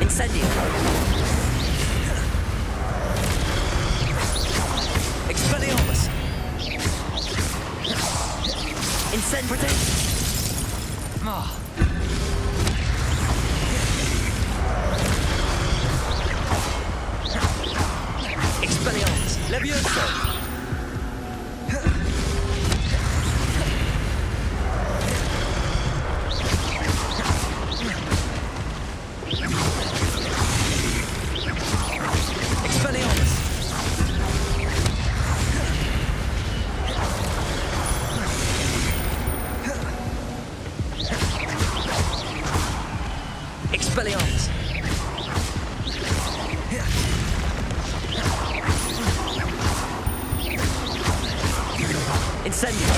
Incendio. Expelliarmus. Incendio. Ah. Expelliarmus. Levioso. Expelliarmus. Incendio.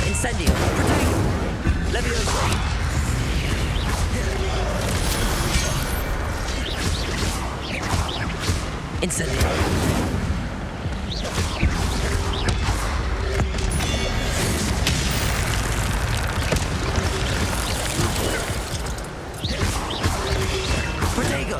Incendio. Levioso. Incendio. Protego.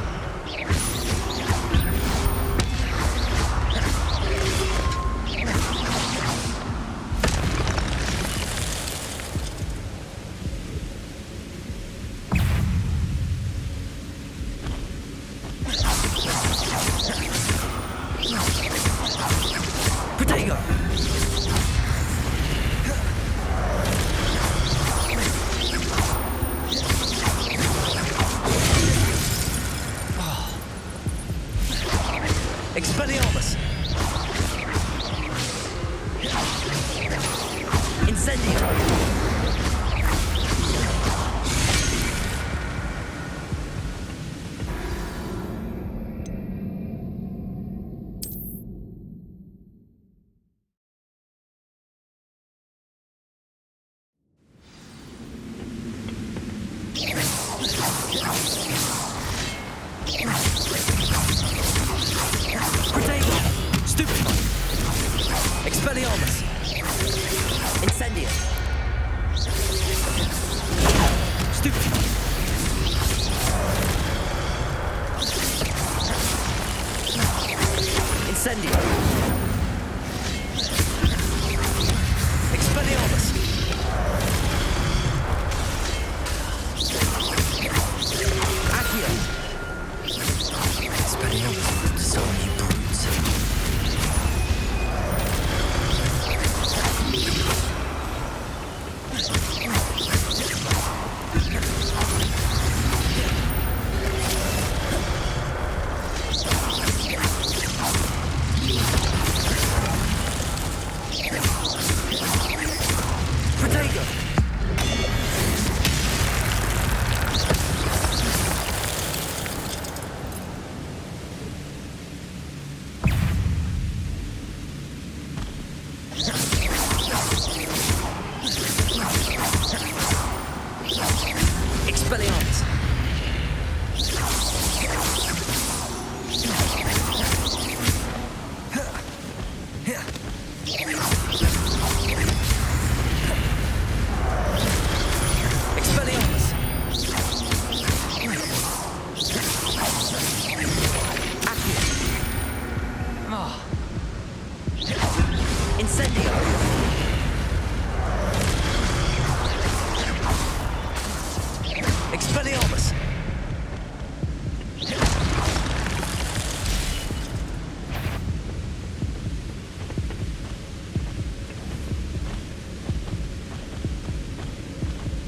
Protego. Expelliarmus. Incendio. Protego. Stupefy. Expelliarmus. Incendio. Stupefy. Incendio. Expelliarmus. Accio. Expelliarmus. So many brutes.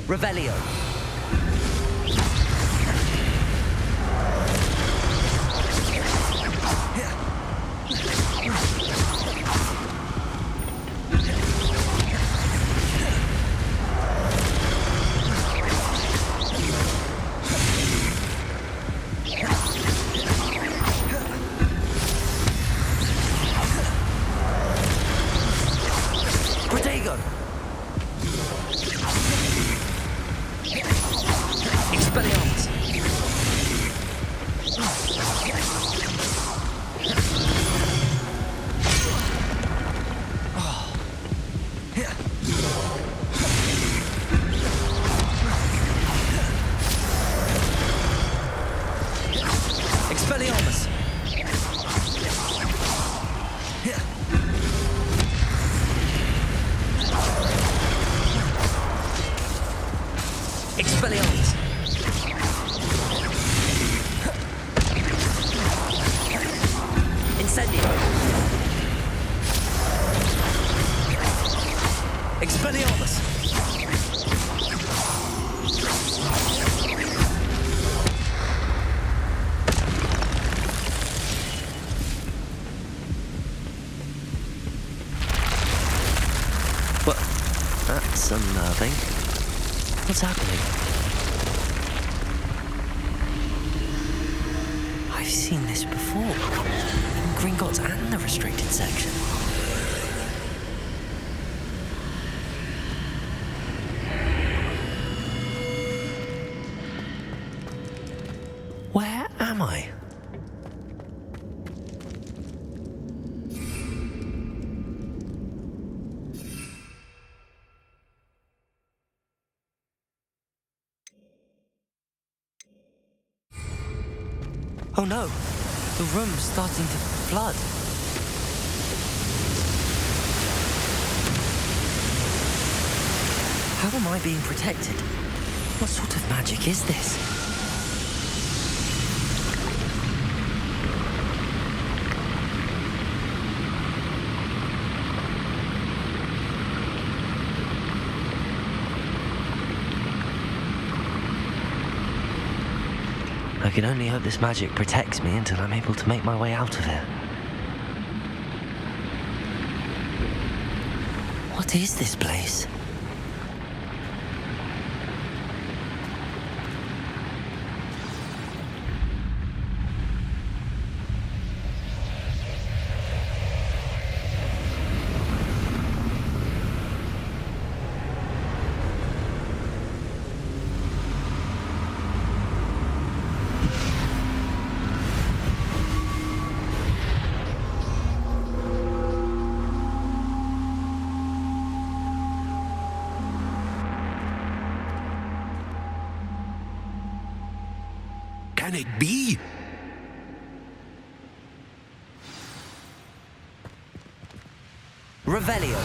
Revelio. Protego. Expelliarmus. Expelliarmus. Expelliarmus. Incendio. Expelliarmus. Well, that's unnerving. What's happening? I've seen this before. In Gringotts and the restricted section. Where am I? Oh no! The room's starting to flood. How am I being protected? What sort of magic is this? I can only hope this magic protects me until I'm able to make my way out of here. What is this place? Can it be? Revelio.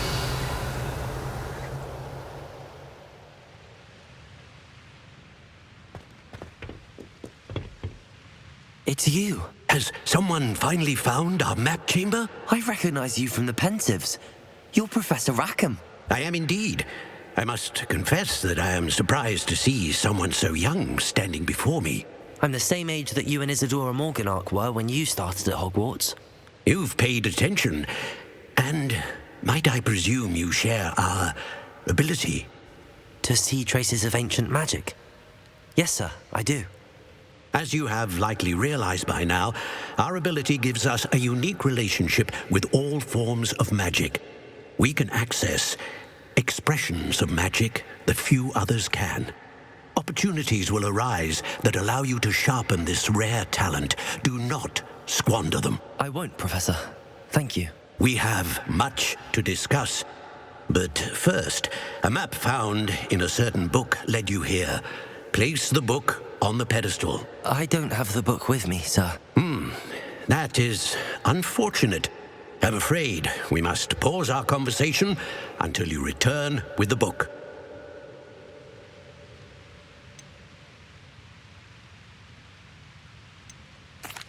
It's you. Has someone finally found our map chamber? I recognize you from the Pensieves. You're Professor Rackham. I am indeed. I must confess that I am surprised to see someone so young standing before me. I'm the same age that you and Isadora Morganach were when you started at Hogwarts. You've paid attention, and might I presume you share our ability? To see traces of ancient magic? Yes, sir, I do. As you have likely realized by now, our ability gives us a unique relationship with all forms of magic. We can access expressions of magic that few others can. Opportunities will arise that allow you to sharpen this rare talent. Do not squander them. I won't, Professor. Thank you. We have much to discuss. But first, a map found in a certain book led you here. Place the book on the pedestal. I don't have the book with me, sir. That is unfortunate. I'm afraid we must pause our conversation until you return with the book.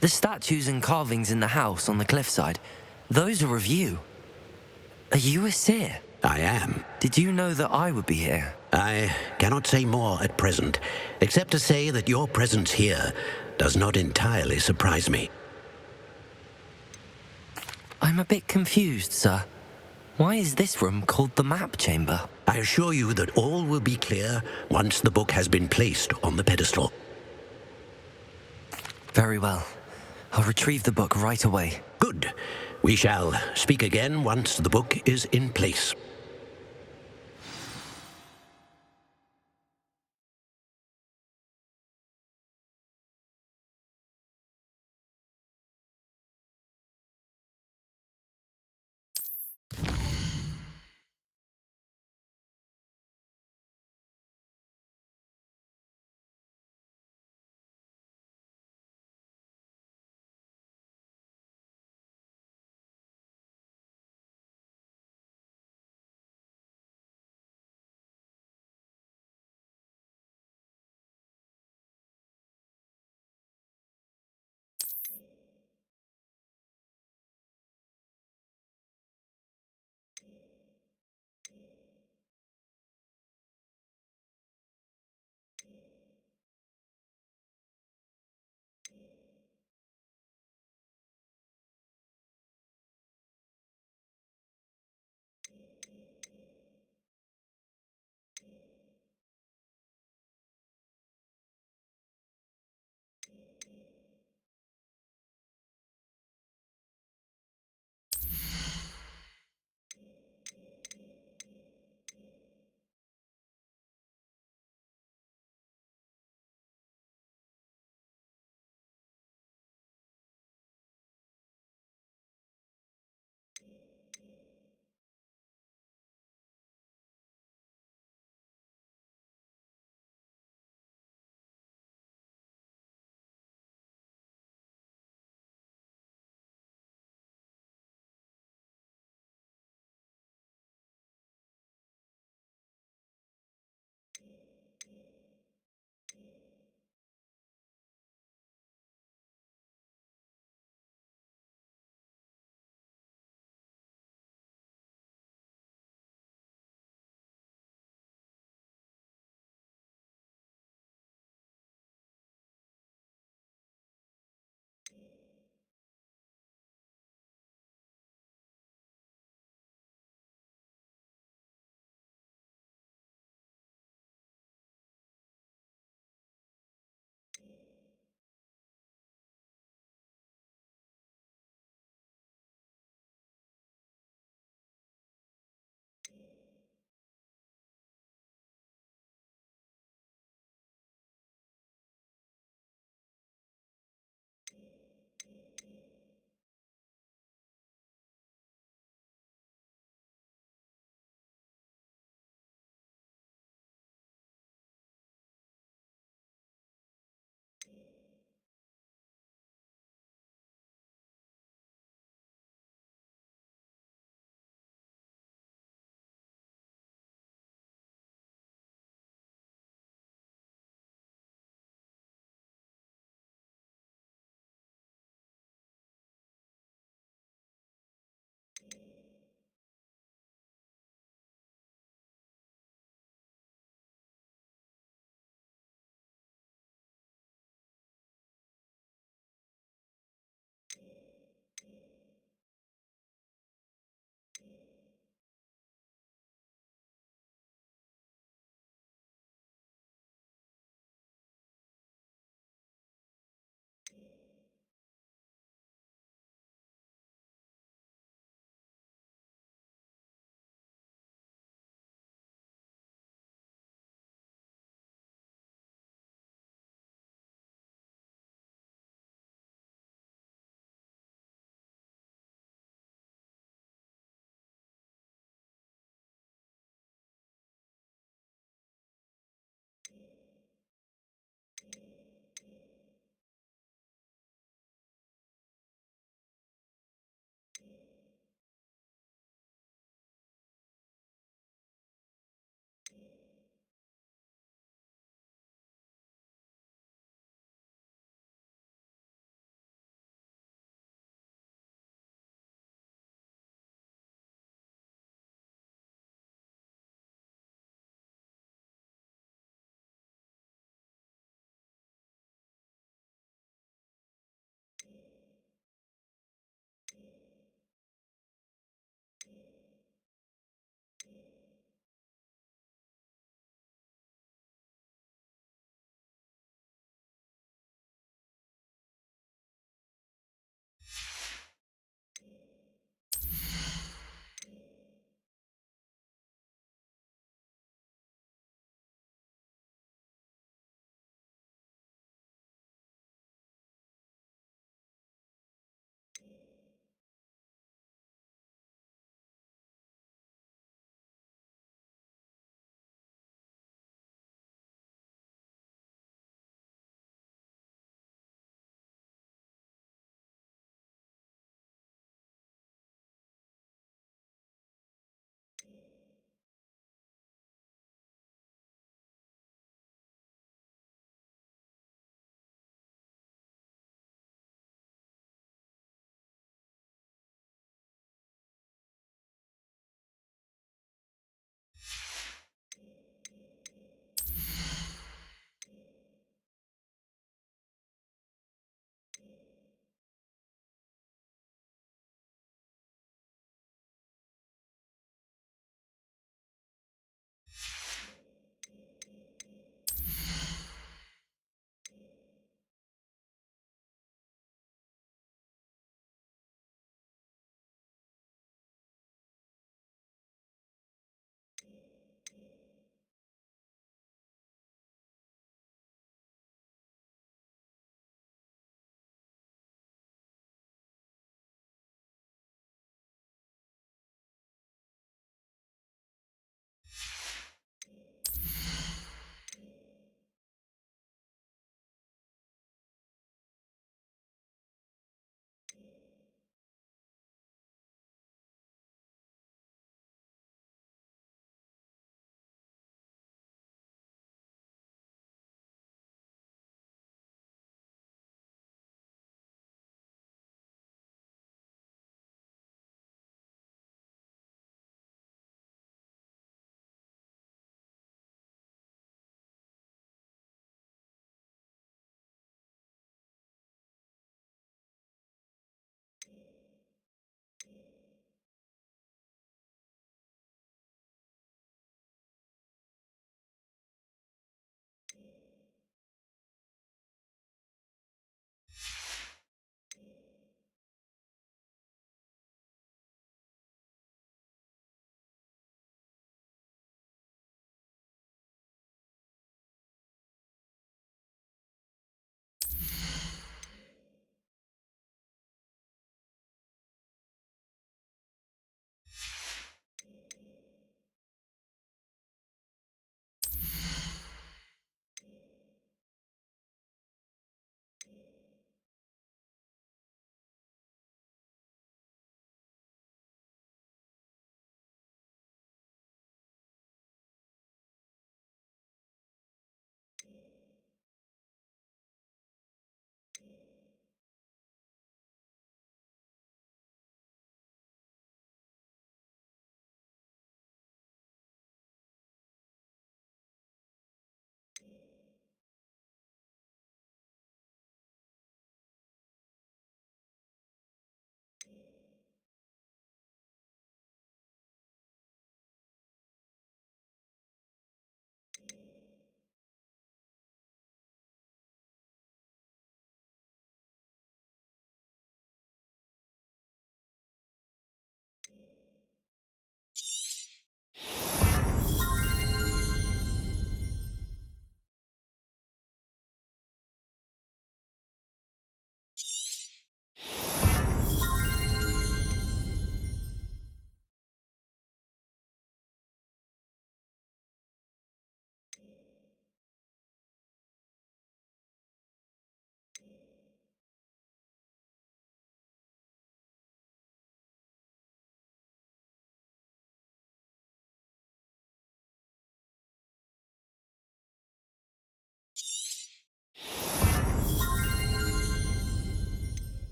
The statues and carvings in the house on the cliffside, those are of you. Are you a seer? I am. Did you know that I would be here? I cannot say more at present, except to say that your presence here does not entirely surprise me. I'm a bit confused, sir. Why is this room called the map chamber? I assure you that all will be clear once the book has been placed on the pedestal. Very well. I'll retrieve the book right away. Good. We shall speak again once the book is in place.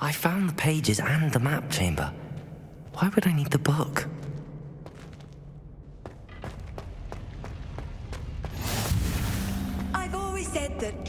I found the pages and the map chamber. Why would I need the book? I've always said that.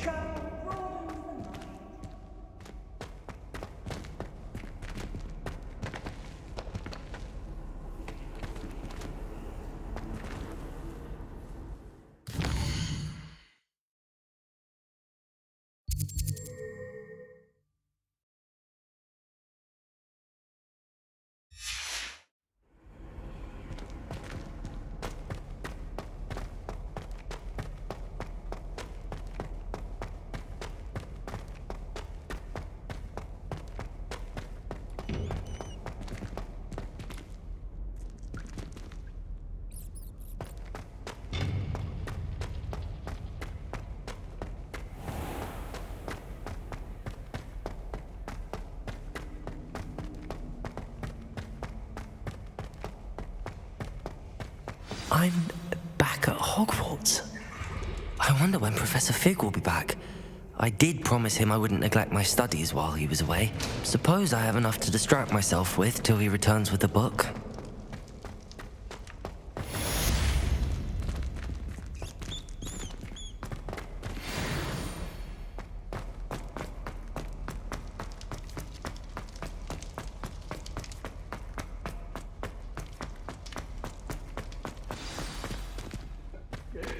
I'm back at Hogwarts. I wonder when Professor Fig will be back. I did promise him I wouldn't neglect my studies while he was away. Suppose I have enough to distract myself with till he returns with the book.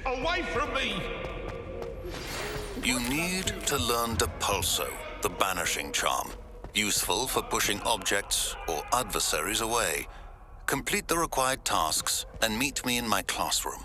Away from me! You need to learn Depulso, the banishing charm. Useful for pushing objects or adversaries away. Complete the required tasks and meet me in my classroom.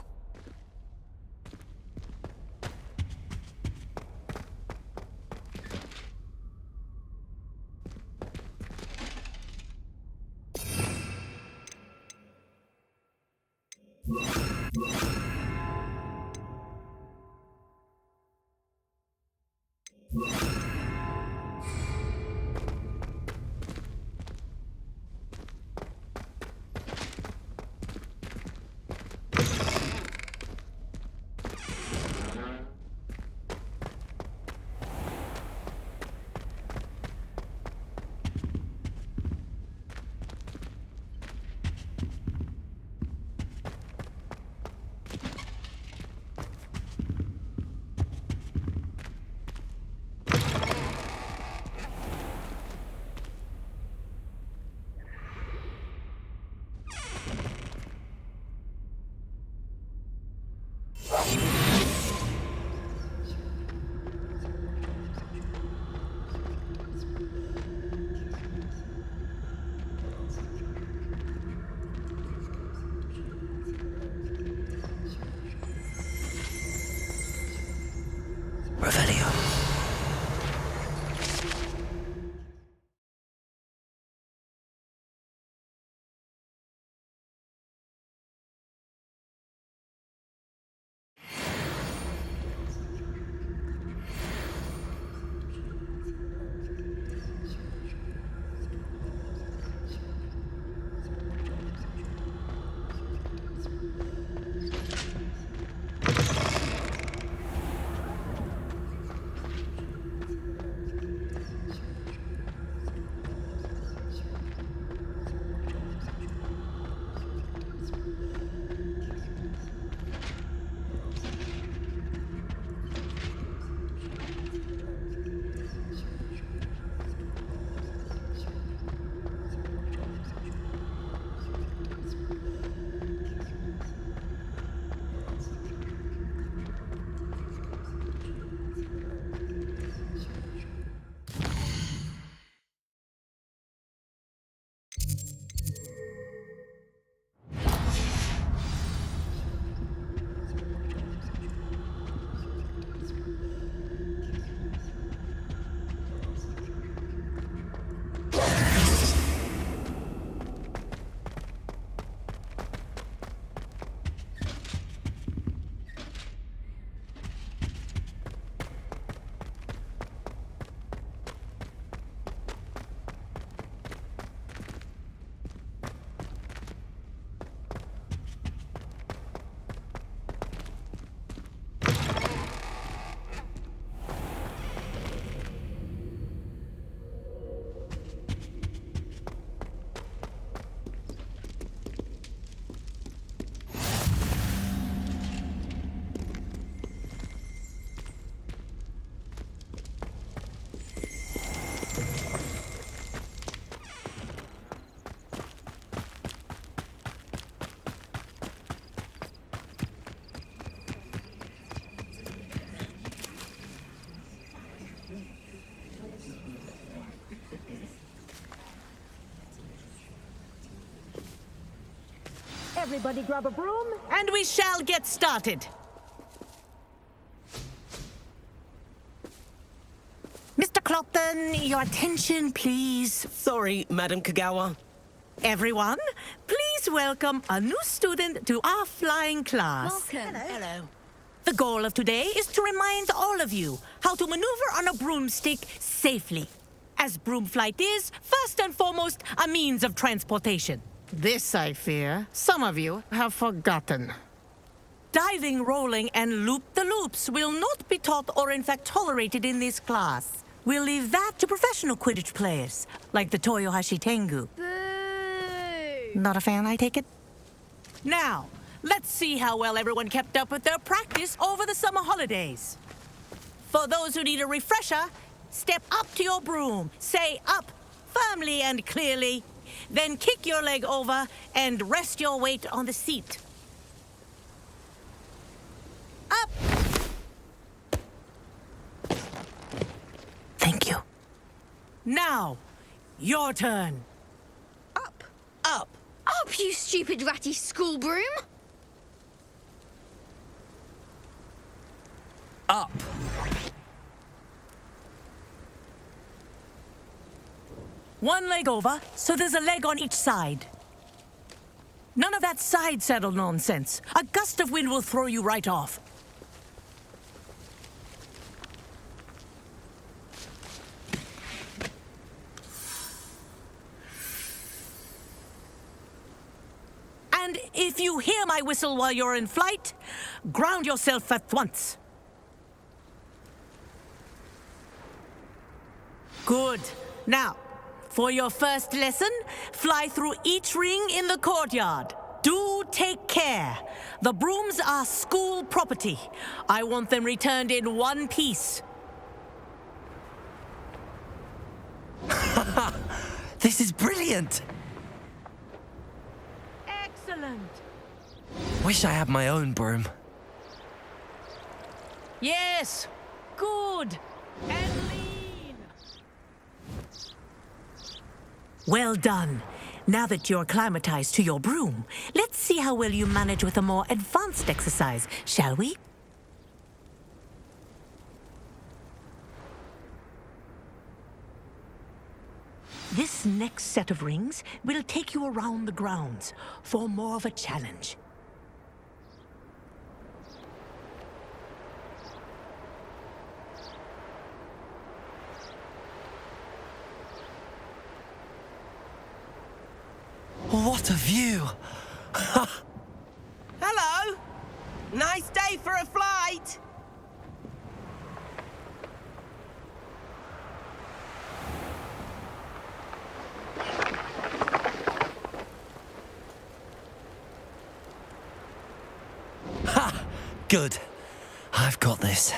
Everybody grab a broom, and we shall get started. Mr. Clopton, your attention, please. Sorry, Madam Kagawa. Everyone, please welcome a new student to our flying class. Welcome. Hello. The goal of today is to remind all of you how to maneuver on a broomstick safely. As broom flight is, first and foremost, a means of transportation. This, I fear, some of you have forgotten. Diving, rolling, and loop-the-loops will not be taught or in fact tolerated in this class. We'll leave that to professional Quidditch players, like the Toyohashi Tengu. Boo! Not a fan, I take it? Now, let's see how well everyone kept up with their practice over the summer holidays. For those who need a refresher, step up to your broom, say up firmly and clearly, then kick your leg over and rest your weight on the seat. Up! Thank you. Now, your turn. Up! Up. Up, you stupid ratty school broom! Up. One leg over, so there's a leg on each side. None of that side saddle nonsense. A gust of wind will throw you right off. And if you hear my whistle while you're in flight, ground yourself at once. Good. Now, for your first lesson, fly through each ring in the courtyard. Do take care. The brooms are school property. I want them returned in one piece. This is brilliant. Excellent. Wish I had my own broom. Yes. Good. And lean. Well done. Now that you're acclimatized to your broom, let's see how well you manage with a more advanced exercise, shall we? This next set of rings will take you around the grounds for more of a challenge. What a view! Hello. Nice day for a flight. Ha! Good. I've got this.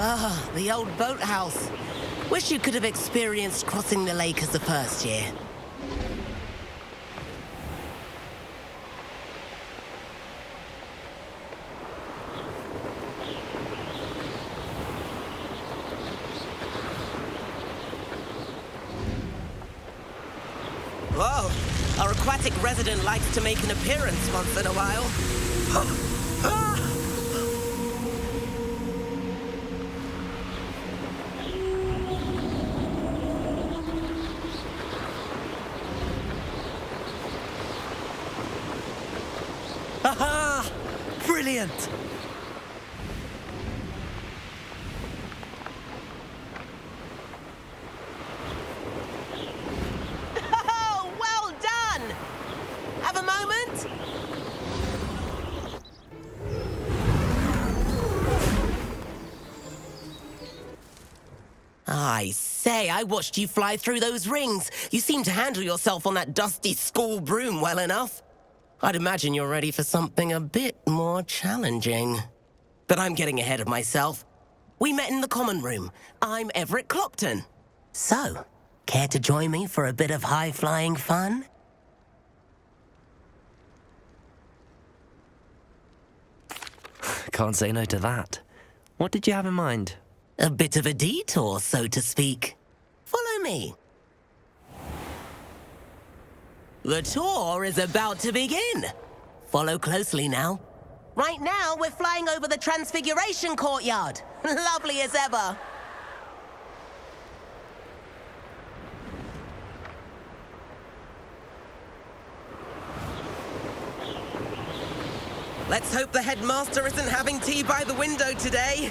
Ah, the old boathouse. Wish you could have experienced crossing the lake as the first year. Whoa, our aquatic resident likes to make an appearance once in a while. Aha! Brilliant! Oh, well done! Have a moment? I say, I watched you fly through those rings. You seem to handle yourself on that dusty school broom well enough. I'd imagine you're ready for something a bit more challenging. But I'm getting ahead of myself. We met in the common room. I'm Everett Clopton. So, care to join me for a bit of high-flying fun? Can't say no to that. What did you have in mind? A bit of a detour, so to speak. Follow me. The tour is about to begin. Follow closely now. Right now, we're flying over the Transfiguration Courtyard. Lovely as ever. Let's hope the headmaster isn't having tea by the window today.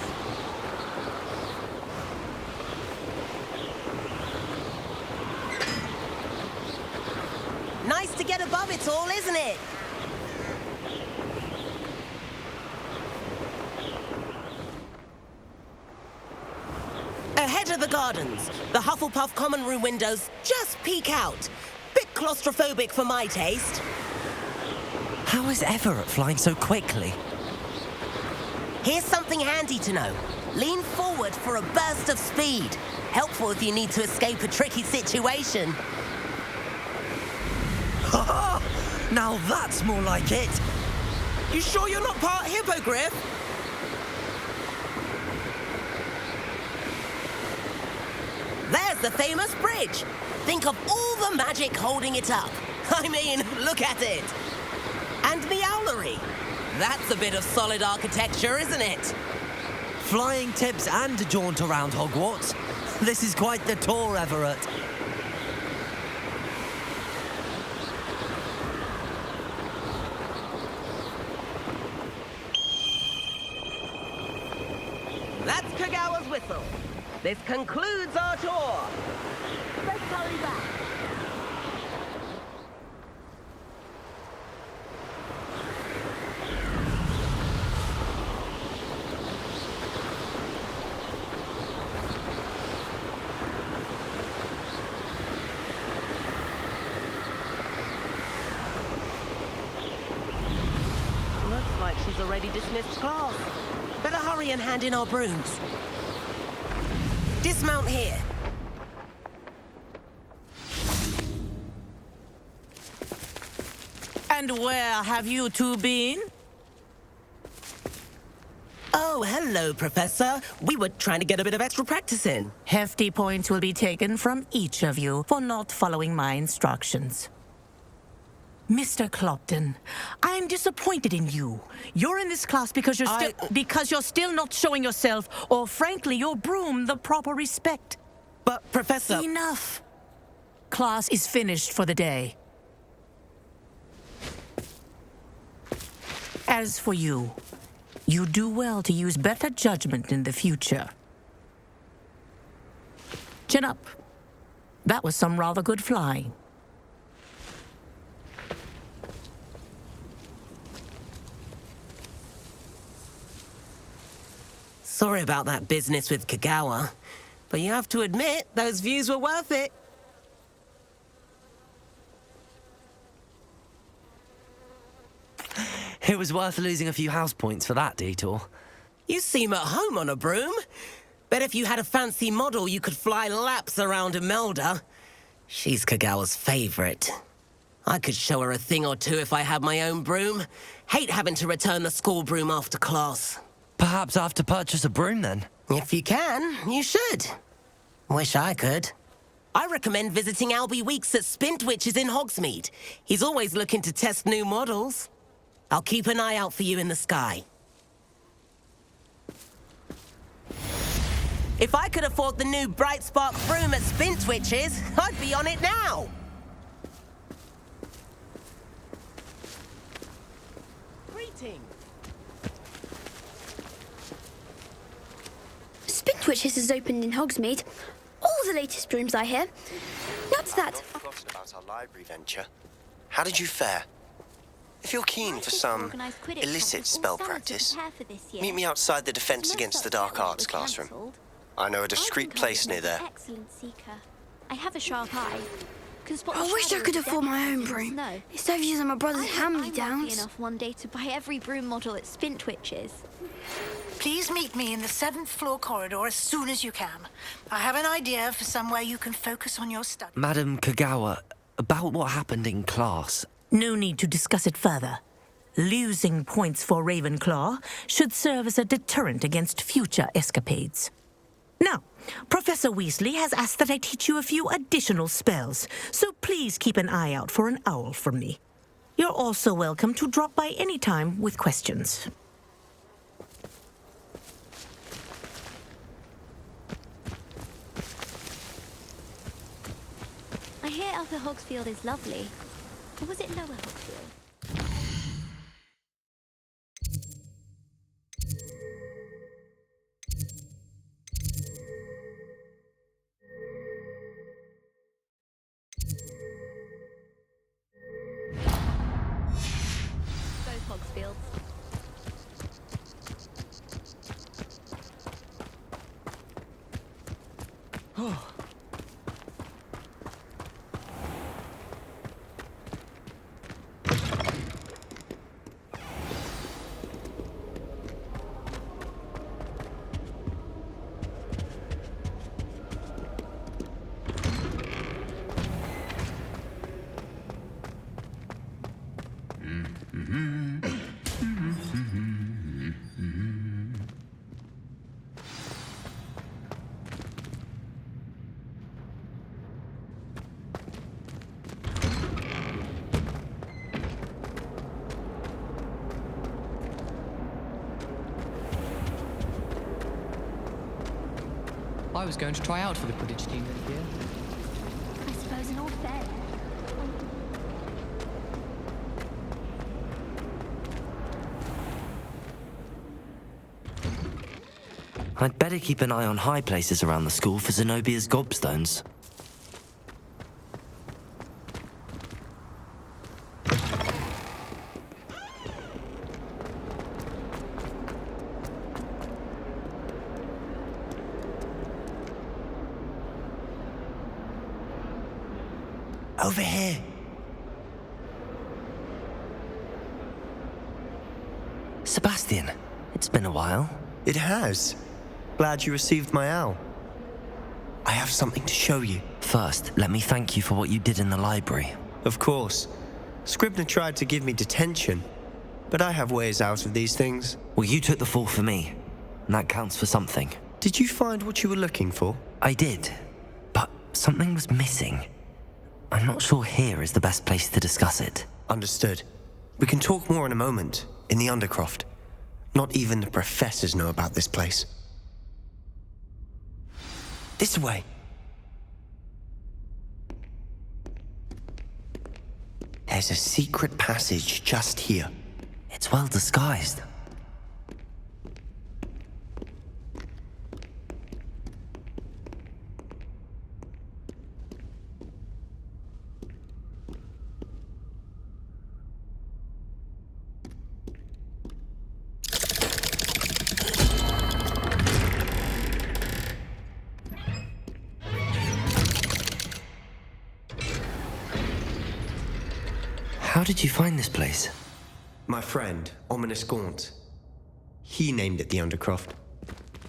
Nice to get above it all, isn't it? Ahead of the gardens, the Hufflepuff common room windows just peek out. Bit claustrophobic for my taste. How is Everett flying so quickly? Here's something handy to know. Lean forward for a burst of speed. Helpful if you need to escape a tricky situation. Now that's more like it. You sure you're not part hippogriff? There's the famous bridge. Think of all the magic holding it up. I mean, look at it. And the owlery. That's a bit of solid architecture, isn't it? Flying tips and a jaunt around Hogwarts. This is quite the tour, Everett. That's Kagawa's whistle. This concludes our tour. Let's hurry back. Looks like she's already dismissed class. Better hurry and hand in our brooms. Dismount here. And where have you two been? Oh, hello, Professor. We were trying to get a bit of extra practice in. Hefty points will be taken from each of you for not following my instructions. Mr. Clopton, I'm disappointed in you. You're in this class because you're still not showing yourself, or frankly, your broom, the proper respect. But, Professor... Enough. Class is finished for the day. As for you, you do well to use better judgment in the future. Chin up. That was some rather good flying. Sorry about that business with Kagawa, but you have to admit, those views were worth it. It was worth losing a few house points for that detour. You seem at home on a broom. Bet if you had a fancy model, you could fly laps around Imelda. She's Kagawa's favorite. I could show her a thing or two if I had my own broom. Hate having to return the school broom after class. Perhaps I have to purchase a broom then. If you can, you should. Wish I could. I recommend visiting Albie Weeks at Spintwitches in Hogsmeade. He's always looking to test new models. I'll keep an eye out for you in the sky. If I could afford the new Bright Spark broom at Spintwitches, I'd be on it now. Greetings. Spintwitches has opened in Hogsmeade. All the latest brooms, I hear. Not that. I've not forgotten about our library venture. How did you fare? If you're keen for some illicit spell practice, meet me outside the Defense Against the Dark Arts classroom. I know a discreet place near there. Excellent seeker. I have a sharp eye. I wish I could afford my own broom. Instead of using my brother's hand-me-downs. Enough one day to buy every broom model at Spintwitches. Please meet me in the 7th floor corridor as soon as you can. I have an idea for somewhere you can focus on your studies. Madam Kagawa, about what happened in class. No need to discuss it further. Losing points for Ravenclaw should serve as a deterrent against future escapades. Now, Professor Weasley has asked that I teach you a few additional spells, so please keep an eye out for an owl from me. You're also welcome to drop by any time with questions. I hear Upper Hogsfield is lovely. Or was it Lower Hogsfield? Both Hogsfields. I was going to try out for the Quidditch team this year. I suppose in all fairness. I'd better keep an eye on high places around the school for Zenobia's gobstones. Over here. Sebastian, it's been a while. It has. Glad you received my owl. I have something to show you. First, let me thank you for what you did in the library. Of course. Scribner tried to give me detention, but I have ways out of these things. Well, you took the fall for me, and that counts for something. Did you find what you were looking for? I did, but something was missing. I'm not sure here is the best place to discuss it. Understood. We can talk more in a moment, in the Undercroft. Not even the professors know about this place. This way. There's a secret passage just here. It's well disguised. How did you find this place? My friend, Ominous Gaunt. He named it the Undercroft.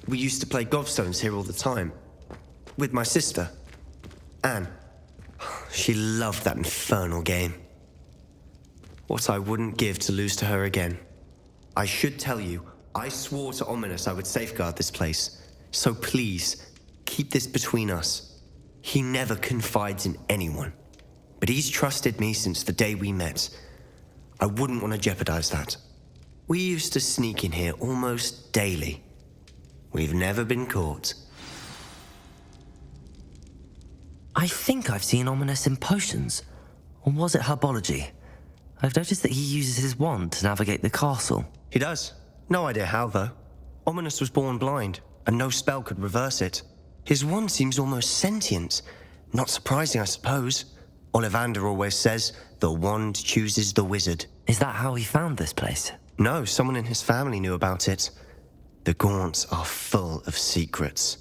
We used to play gobstones here all the time. With my sister, Anne. She loved that infernal game. What I wouldn't give to lose to her again. I should tell you, I swore to Ominous I would safeguard this place. So please, keep this between us. He never confides in anyone. But he's trusted me since the day we met. I wouldn't want to jeopardize that. We used to sneak in here almost daily. We've never been caught. I think I've seen Ominous in potions. Or was it herbology? I've noticed that he uses his wand to navigate the castle. He does. No idea how, though. Ominous was born blind, and no spell could reverse it. His wand seems almost sentient. Not surprising, I suppose. Ollivander always says, the wand chooses the wizard. Is that how he found this place? No, someone in his family knew about it. The Gaunts are full of secrets.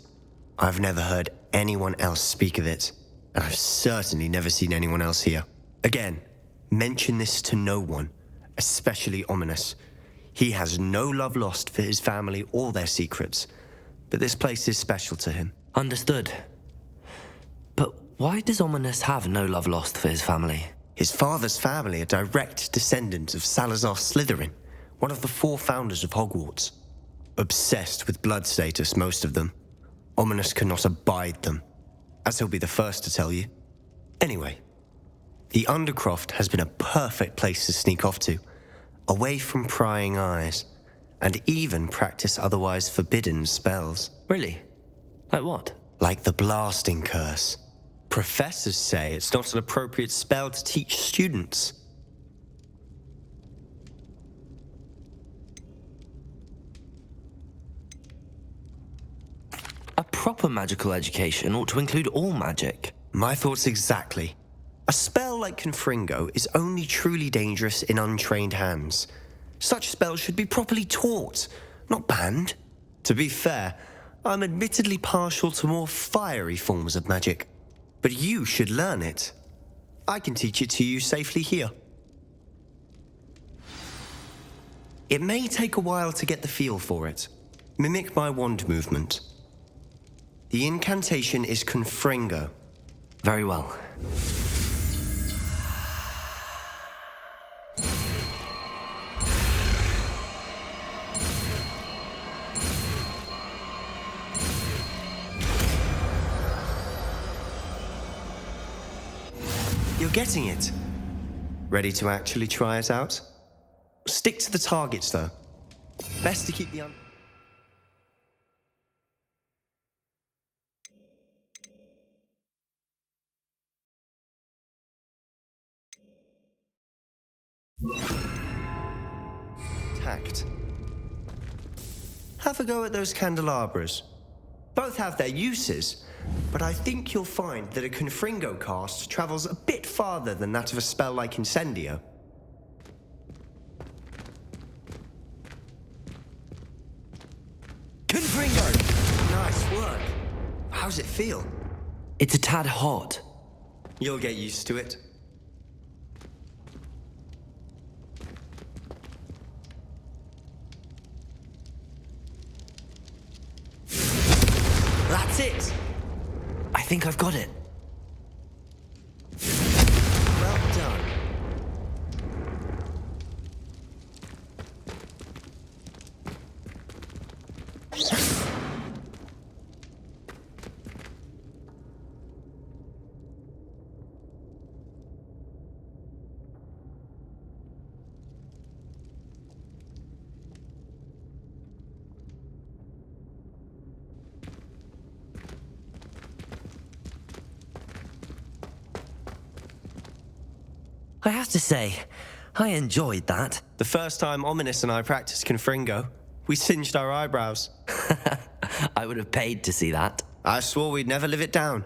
I've never heard anyone else speak of it, and I've certainly never seen anyone else here. Again, mention this to no one, especially Ominous. He has no love lost for his family or their secrets, but this place is special to him. Understood. But why does Ominous have no love lost for his family? His father's family are direct descendants of Salazar Slytherin, one of the 4 founders of Hogwarts. Obsessed with blood status, most of them. Ominous cannot abide them, as he'll be the first to tell you. Anyway, the Undercroft has been a perfect place to sneak off to, away from prying eyes, and even practice otherwise forbidden spells. Really? Like what? Like the blasting curse. Professors say it's not an appropriate spell to teach students. A proper magical education ought to include all magic. My thoughts exactly. A spell like Confringo is only truly dangerous in untrained hands. Such spells should be properly taught, not banned. To be fair, I'm admittedly partial to more fiery forms of magic, but you should learn it. I can teach it to you safely here. It may take a while to get the feel for it. Mimic my wand movement. The incantation is Confringo. Very well. You're getting it. Ready to actually try it out? Stick to the targets, though. Best to keep the tact. Have a go at those candelabras. Both have their uses, but I think you'll find that a Confringo cast travels a bit farther than that of a spell like Incendio. Confringo! Nice work. How's it feel? It's a tad hot. You'll get used to it. That's it! I think I've got it. Well done. I have to say, I enjoyed that. The first time Ominous and I practiced Confringo, we singed our eyebrows. I would have paid to see that. I swore we'd never live it down.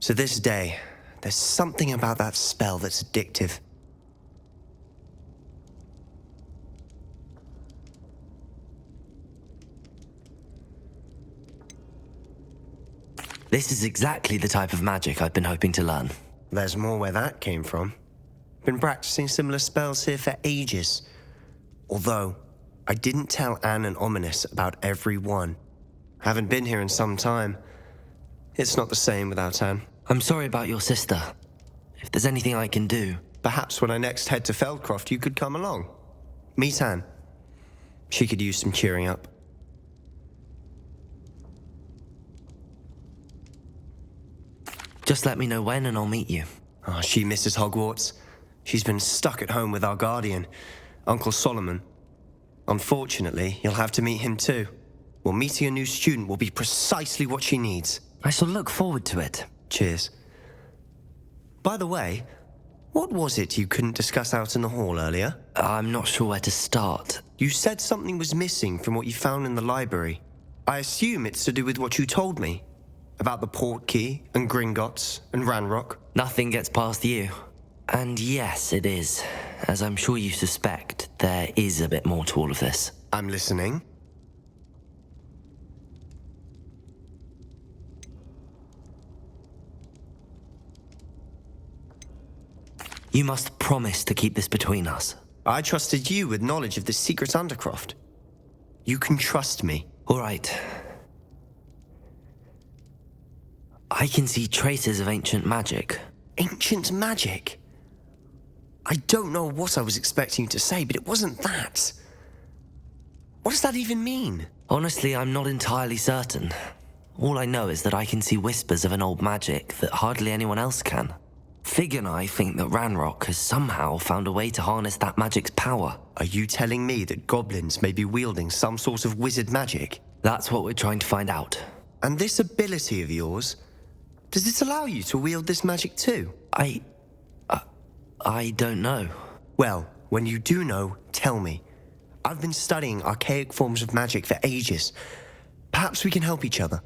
To this day, there's something about that spell that's addictive. This is exactly the type of magic I've been hoping to learn. There's more where that came from. Been practicing similar spells here for ages. Although, I didn't tell Anne and Ominous about every one. Haven't been here in some time. It's not the same without Anne. I'm sorry about your sister. If there's anything I can do... Perhaps when I next head to Feldcroft, you could come along. Meet Anne. She could use some cheering up. Just let me know when and I'll meet you. Oh, she misses Hogwarts. She's been stuck at home with our guardian, Uncle Solomon. Unfortunately, you'll have to meet him too. Well, meeting a new student will be precisely what she needs. I shall look forward to it. Cheers. By the way, what was it you couldn't discuss out in the hall earlier? I'm not sure where to start. You said something was missing from what you found in the library. I assume it's to do with what you told me. About the Portkey, and Gringotts, and Ranrock. Nothing gets past you. And yes, it is. As I'm sure you suspect, there is a bit more to all of this. I'm listening. You must promise to keep this between us. I trusted you with knowledge of the secret Undercroft. You can trust me. All right. I can see traces of ancient magic. Ancient magic? I don't know what I was expecting you to say, but it wasn't that. What does that even mean? Honestly, I'm not entirely certain. All I know is that I can see whispers of an old magic that hardly anyone else can. Fig and I think that Ranrock has somehow found a way to harness that magic's power. Are you telling me that goblins may be wielding some sort of wizard magic? That's what we're trying to find out. And this ability of yours, does it allow you to wield this magic too? I don't know. Well, when you do know, tell me. I've been studying archaic forms of magic for ages. Perhaps we can help each other.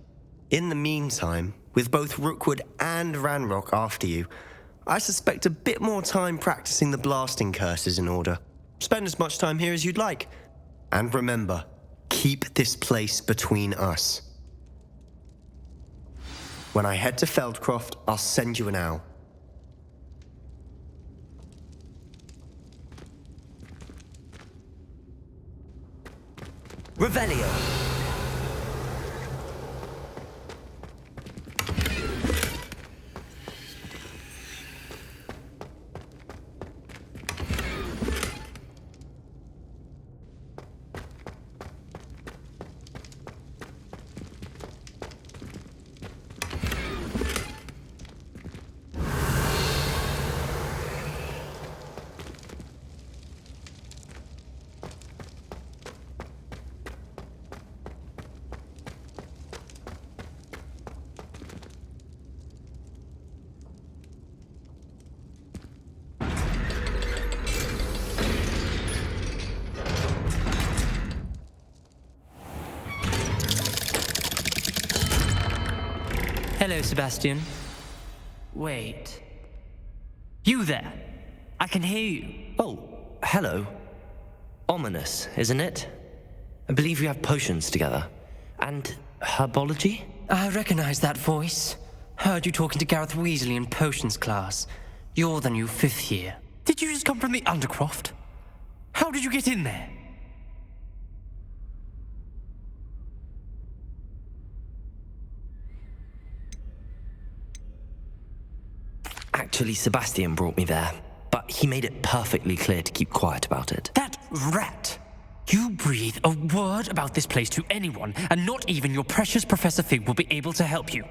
In the meantime, with both Rookwood and Ranrock after you, I suspect a bit more time practicing the blasting curse is in order. Spend as much time here as you'd like. And remember, keep this place between us. When I head to Feldcroft, I'll send you an owl. Revelio! Hello, Sebastian. Wait. You there? I can hear you. Oh, hello. Ominous, isn't it? I believe we have potions together. And herbology? I recognize that voice. Heard you talking to Gareth Weasley in potions class. You're the new 5th year. Did you just come from the Undercroft? How did you get in there? Actually, Sebastian brought me there, but he made it perfectly clear to keep quiet about it. That rat! You breathe a word about this place to anyone, and not even your precious Professor Fig will be able to help you.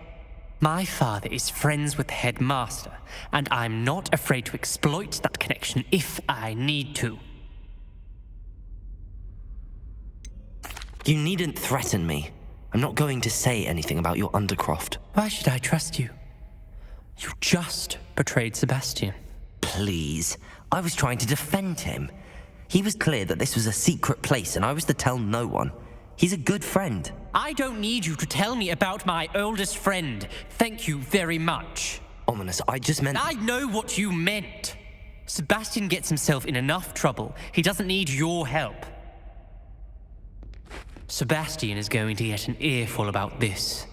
My father is friends with the headmaster, and I'm not afraid to exploit that connection if I need to. You needn't threaten me. I'm not going to say anything about your Undercroft. Why should I trust you? You just betrayed Sebastian. Please. I was trying to defend him. He was clear that this was a secret place and I was to tell no one. He's a good friend. I don't need you to tell me about my oldest friend. Thank you very much. Ominous, I just meant... I know what you meant. Sebastian gets himself in enough trouble. He doesn't need your help. Sebastian is going to get an earful about this.